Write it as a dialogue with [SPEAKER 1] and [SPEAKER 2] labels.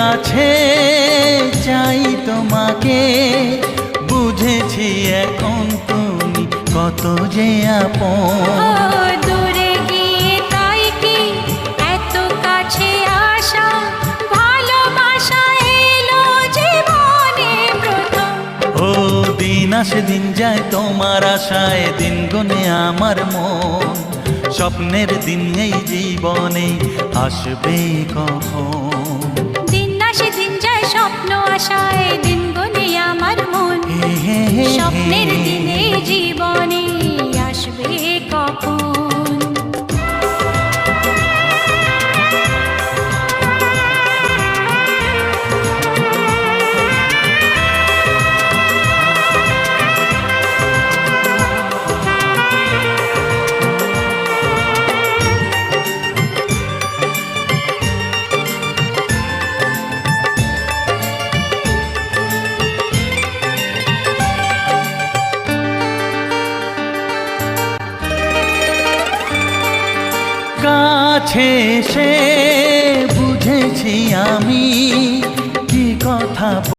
[SPEAKER 1] কাছে চাই তোমাকে, বুঝেছি এখন তুমি কত যে আপন।
[SPEAKER 2] দূরে গিয়ে তাই কি এত কাছে আসা, ভালোবাসা এলো জীবনে প্রথম।
[SPEAKER 1] ও দিন আসে দিন যায় তোমার আশায়, দিন গুনে আমার মন। স্বপ্নের দিন এই জীবনে আসবে কখন?
[SPEAKER 2] দিন আসে দিন যায় স্বপ্ন আশায়, দিন গুনে আমার মন। স্বপ্নের দিনে জীবনে আসবে কখন?
[SPEAKER 1] কাছে এসে বুঝেছি আমি কি কথা